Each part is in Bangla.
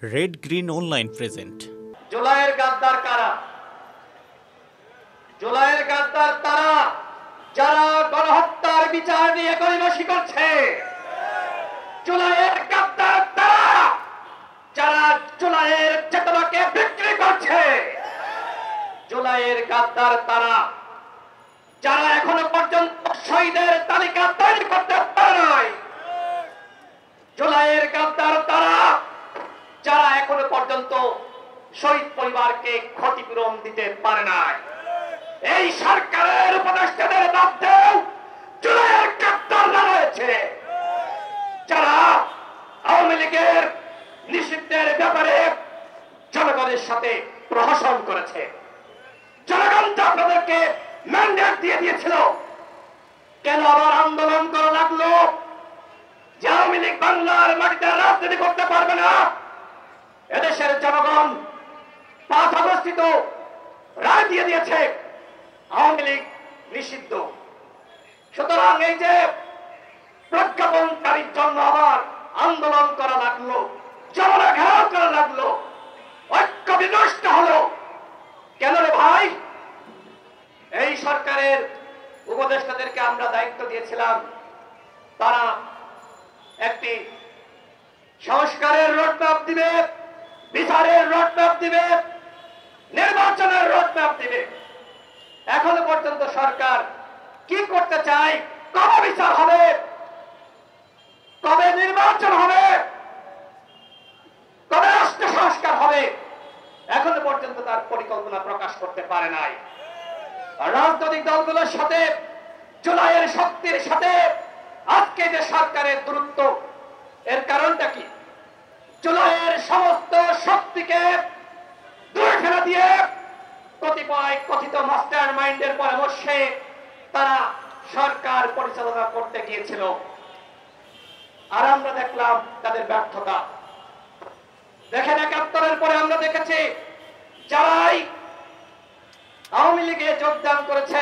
Red green online present. জুলাইয়ের গাদ্দার কারা? জুলাইয়ের গাদ্দার তারা যারা গণহত্যার বিচার নিয়ে গড়িমসি করছে। জুলাইয়ের গাদ্দার তারা যারা জুলাইয়ের চেতনাকে বিক্রি করছে। জুলাইয়ের গাদ্দার তারা যারা এখনো পর্যন্ত শহীদের তালিকা তৈরি করতে পারে নাই। জুলাইয়ের গাদ্দার তারা যারা এখনো পর্যন্ত শহীদ পরিবারকে ক্ষতিপূরণ দিতে পারে নাই। এই সরকারের উপদেষ্টাদের মধ্যেও জুলাইয়ের গাদ্দাররা রয়েছে যারা আওয়ামী লীগের নিষিদ্ধের ব্যাপারে জনগণের সাথে প্রহসন করেছে। জনগণ তো আপনাদেরকে ম্যান্ডেট দিয়ে দিয়েছিল, কেন আবার আন্দোলন করা লাগলো? যে আওয়ামী লীগ বাংলার মাটিতে রাজনীতি করতে পারবে না। এদেশের জনগণ 5 আগস্ট রায় দিয়ে দিয়েছে আওয়ামী লীগ নিষিদ্ধ। সুতরাং এই যে প্রজ্ঞাপনকারীর জন্য আবার আন্দোলন করা লাগলো, জনরা ঘেরাও করা লাগলো, ঐক্য বিনষ্ট হলো কেন রে ভাই? এই সরকারের উপদেষ্টাদেরকে আমরা দায়িত্ব দিয়েছিলাম, তারা একটি সংস্কারের রোডম্যাপ দিবে, বিচারের রোডম্যাপ দিবে, নির্বাচনের রোডম্যাপ দিবে। এখনো পর্যন্ত সরকার কি করতে চায়? কবে বিচার হবে, কবে নির্বাচন হবে, কবে রাষ্ট্র সংস্কার হবে, এখনো পর্যন্ত তার পরিকল্পনা প্রকাশ করতে পারে নাই। রাজনৈতিক দলগুলোর সাথে জুলাইয়ের শক্তির সাথে আজকে যে সরকারের দূরত্ব, এর কারণটা কি? জুলাইয়ের সমস্ত শক্তিকে দূরে ফেলে দিয়ে কতিপয় কথিত মাস্টার মাইন্ডের পরামর্শে তারা সরকার পরিচালনা করতে গিয়েছিল, আর আমরা দেখলাম তাদের ব্যর্থতা। দেখেন 71-এর পরে আমরা দেখেছি যারাই আওয়ামী লীগে যোগদান করেছে,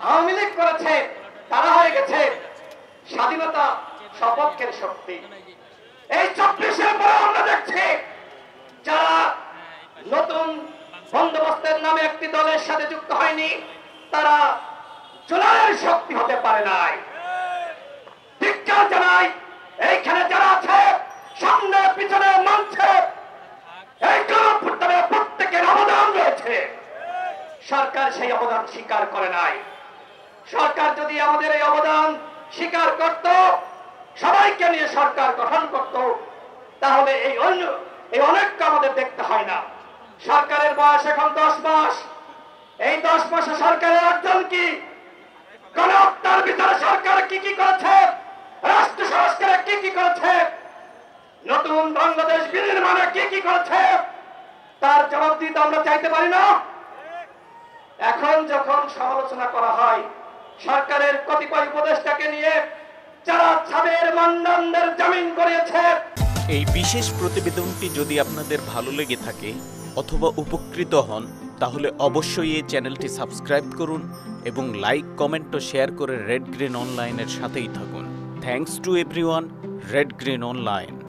আওয়ামী লীগ করেছে, তারা হয়ে গেছে স্বাধীনতা সপক্ষের শক্তি। এই 24-এর পরে আমরা দেখছি যারা নতুন বন্দোবস্তের নামে একটি দলের সাথে যুক্ত হয়নি, তারা জুলাইয়ের শক্তি হতে পারে নাই। ধিক্কার জানাই এইখানে যারা আছে, সামনে পিছনে মঞ্চে, এই গণঅভ্যুত্থানে প্রত্যেকের অবদান রয়েছে। সরকার সেই অবদান স্বীকার করে নাই। সরকার যদি আমাদের এই অবদান স্বীকার করত, সবাইকে নিয়ে সরকার গঠন করত, তাহলে এই অনেকটা আমাদের দেখতে হয় না। সরকারের বয়স এখন 10 মাস। এই 10 মাসে সরকারের অর্জন কি? গণহত্যার বিচারে সরকার কি কি করেছে, রাষ্ট্র সংস্কারে কি কি করেছে, নতুন বাংলাদেশ বিনির্মাণে কি কি করেছে, তার জবাব দিতে আমরা চাইতে পারি না। এখন যখন সমালোচনা করা হয় সরকারের কতিপয় উপদেষ্টাকে নিয়ে যারা ছাদের মানদণ্ডের জামিন করিয়েছে। এই বিশেষ প্রতিবেদনটি যদি আপনাদের ভালো লেগে থাকে অথবা উপকৃত হন, তাহলে অবশ্যই এই চ্যানেলটি সাবস্ক্রাইব করুন এবং লাইক, কমেন্ট ও শেয়ার করে রেড গ্রিন অনলাইনের সাথেই থাকুন। Thanks to everyone. Red green online.